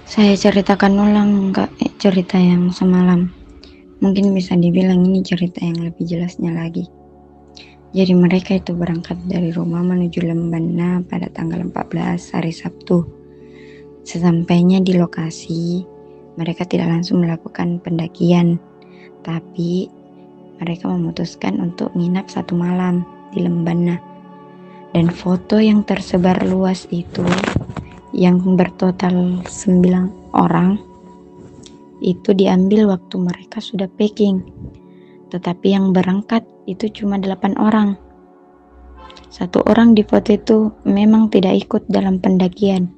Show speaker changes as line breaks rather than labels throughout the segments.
Saya ceritakan ulang Kak, cerita yang semalam. Mungkin bisa dibilang ini cerita yang lebih jelasnya lagi. Jadi mereka itu berangkat dari rumah menuju Lembana pada tanggal 14 hari Sabtu. Sesampainya di lokasi, mereka tidak langsung melakukan pendakian, tapi mereka memutuskan untuk nginap 1 malam di Lembana. Dan foto yang tersebar luas itu, yang bertotal 9 orang, itu diambil waktu mereka sudah packing. Tetapi yang berangkat itu cuma 8 orang. 1 orang di foto itu memang tidak ikut dalam pendakian.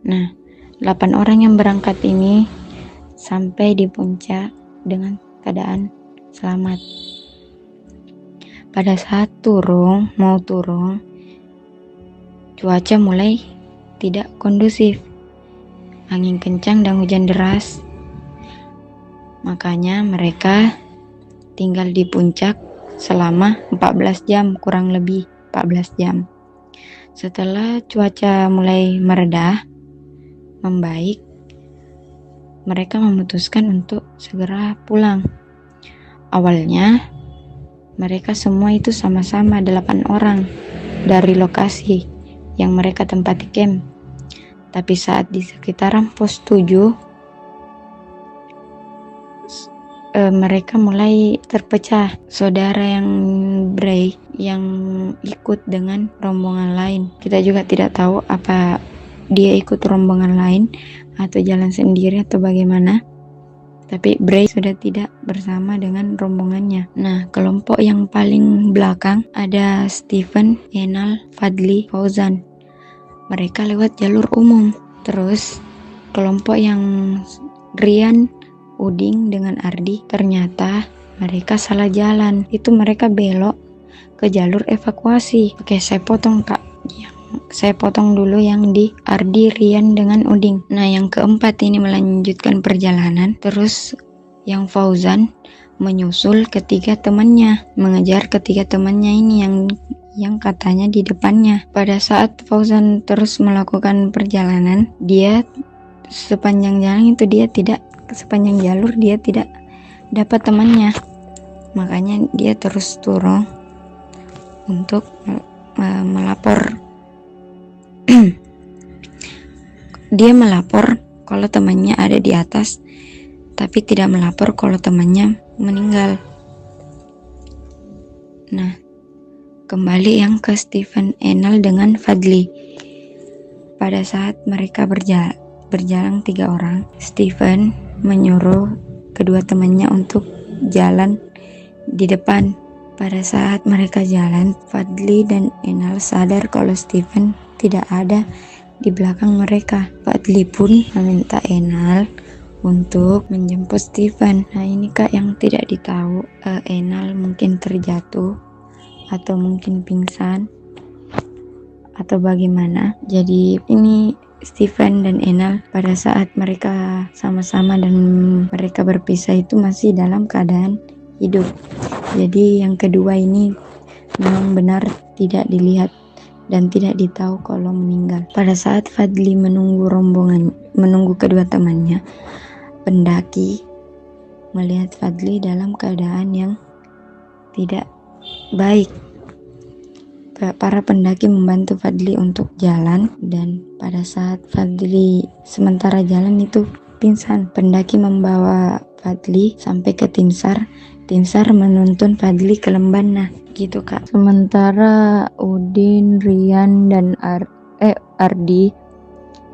Nah, 8 orang yang berangkat ini sampai di puncak dengan keadaan selamat. Pada saat mau turun, cuaca mulai tidak kondusif. Angin kencang dan hujan deras. Makanya mereka tinggal di puncak selama 14 jam, kurang lebih 14 jam. Setelah cuaca mulai mereda, membaik, mereka memutuskan untuk segera pulang. Awalnya mereka semua itu sama-sama 8 orang dari lokasi yang mereka tempati camp. Tapi saat di sekitaran pos 7, mereka mulai terpecah. Saudara yang break, yang ikut dengan rombongan lain. Kita juga tidak tahu apa dia ikut rombongan lain atau jalan sendiri atau bagaimana. Tapi Bray sudah tidak bersama dengan rombongannya. Nah, kelompok yang paling belakang ada Stephen, Enal, Fadli, Fauzan. Mereka lewat jalur umum. Terus kelompok yang Rian, Uding dengan Ardi, ternyata mereka salah jalan. Itu mereka belok ke jalur evakuasi. Oke, saya potong Kak. Saya potong dulu yang di Ardi, Rian dengan Uding. Nah, yang keempat ini melanjutkan perjalanan. Terus yang Fauzan menyusul ketiga temannya, mengejar ketiga temannya ini yang katanya di depannya. Pada saat Fauzan terus melakukan perjalanan, dia sepanjang jalur dia tidak dapat temannya. Makanya dia terus turun untuk melapor. Dia melapor kalau temannya ada di atas, tapi tidak melapor kalau temannya meninggal. Nah, kembali yang ke Stephen, Enal dengan Fadli. Pada saat mereka berjalan 3 orang, Stephen menyuruh kedua temannya untuk jalan di depan. Pada saat mereka jalan, Fadli dan Enal sadar kalau Stephen tidak ada di belakang mereka. Fadli pun meminta Enal untuk menjemput Stephen. Nah, ini Kak yang tidak ditahu, Enal mungkin terjatuh atau mungkin pingsan atau bagaimana. Jadi ini Stephen dan Enal pada saat mereka sama-sama dan mereka berpisah itu masih dalam keadaan hidup. Jadi yang kedua ini memang benar tidak dilihat dan tidak ditahu kalau meninggal. Pada saat Fadli menunggu kedua temannya, pendaki melihat Fadli dalam keadaan yang tidak baik. Para pendaki membantu Fadli untuk jalan, dan pada saat Fadli sementara jalan itu pingsan. Pendaki membawa Fadli sampai ke Tinsar. Tinsar menuntun Fadli ke Lembana, gitu Kak. Sementara Udin, Rian dan Ardi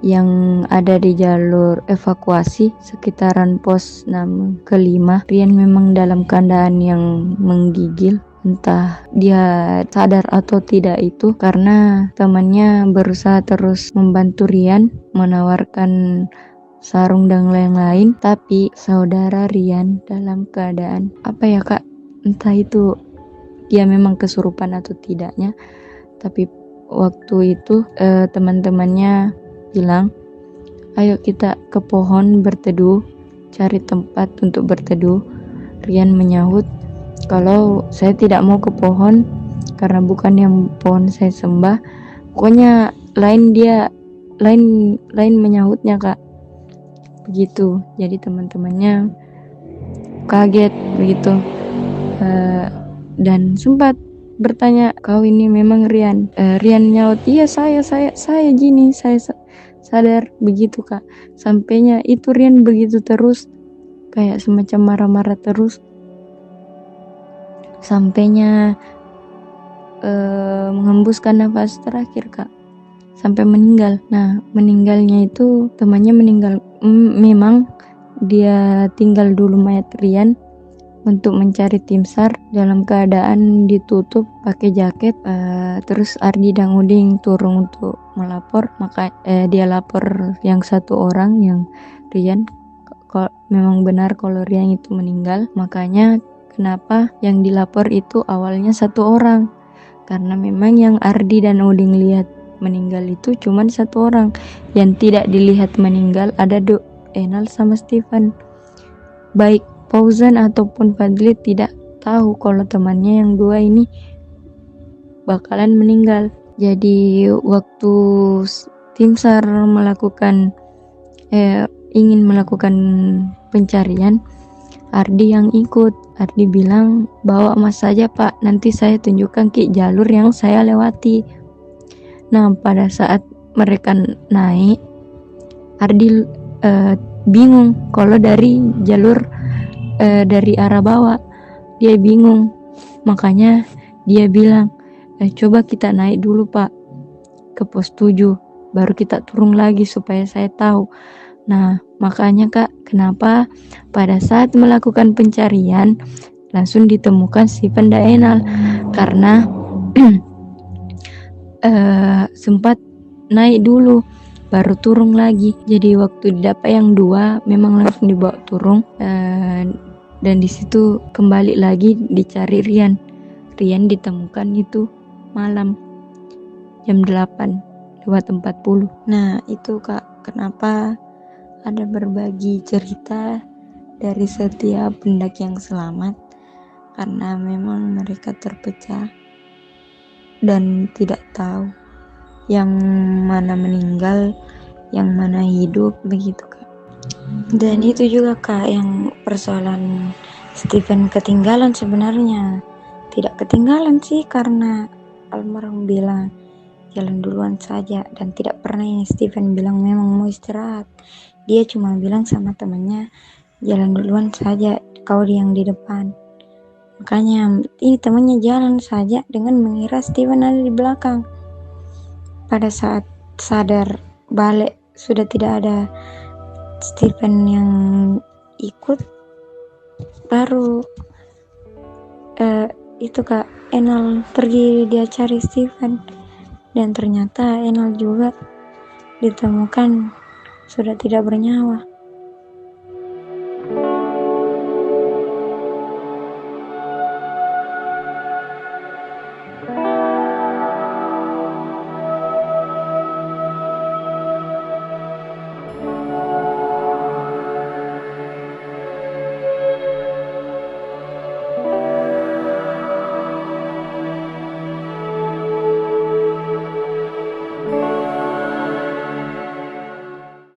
yang ada di jalur evakuasi sekitaran pos 6 ke 5, Rian memang dalam keadaan yang menggigil. Entah dia sadar atau tidak itu, karena temannya berusaha terus membantu Rian menawarkan sarung dan lain-lain, tapi saudara Rian dalam keadaan entah itu dia memang kesurupan atau tidaknya, tapi waktu itu teman-temannya bilang, ayo kita ke pohon berteduh, cari tempat untuk berteduh. Rian menyahut, kalau saya tidak mau ke pohon karena bukan yang pohon saya sembah. Pokoknya lain menyahutnya Kak. begitu. Jadi teman-temannya kaget begitu, dan sempat bertanya, kau ini memang Rian? Rian nyaut, iya saya gini, saya sadar begitu kak. Sampainya itu Rian begitu terus, kayak semacam marah-marah terus. Sampainya menghembuskan nafas terakhir kak, sampai meninggal. Nah meninggalnya itu temannya meninggal, memang dia tinggal dulu mayat Rian untuk mencari tim SAR dalam keadaan ditutup pakai jaket. Terus Ardi dan Uding turun untuk melapor, maka dia lapor yang satu orang, yang Rian. Memang benar kalau Rian itu meninggal, makanya kenapa yang dilapor itu awalnya satu orang, karena memang yang Ardi dan Uding lihat meninggal itu cuman satu orang. Yang tidak dilihat meninggal ada Enal sama Stephen. Baik Fauzan ataupun Fadli tidak tahu kalau temannya yang dua ini bakalan meninggal. Jadi waktu tim SAR ingin melakukan pencarian, Ardi yang ikut. Ardi bilang, bawa Mas saja Pak, nanti saya tunjukkan Ki jalur yang saya lewati. Nah pada saat mereka naik, Ardi bingung kalau dari jalur dari arah bawah, dia bingung. Makanya dia bilang, coba kita naik dulu Pak ke pos 7, baru kita turun lagi supaya saya tahu. Nah makanya kak, kenapa pada saat melakukan pencarian langsung ditemukan Stephen dan Enal, karena sempat naik dulu baru turun lagi. Jadi waktu didapat yang dua memang langsung dibawa turun, dan disitu kembali lagi dicari Rian. Rian ditemukan itu malam jam 8:40. Nah itu kak, kenapa ada berbagi cerita dari setiap pendaki yang selamat, karena memang mereka terpecah dan tidak tahu yang mana meninggal, yang mana hidup, begitu kak. Dan itu juga kak yang persoalan Stephen ketinggalan. Sebenarnya tidak ketinggalan sih, karena almarhum bilang jalan duluan saja, dan tidak pernah yang Stephen bilang memang mau istirahat. Dia cuma bilang sama temannya, jalan duluan saja, kau yang di depan. Makanya ini temannya jalan saja dengan mengira Stephen ada di belakang. Pada saat sadar balik sudah tidak ada Stephen yang ikut, baru itu kak, Enal pergi dia cari Stephen, dan ternyata Enal juga ditemukan sudah tidak bernyawa.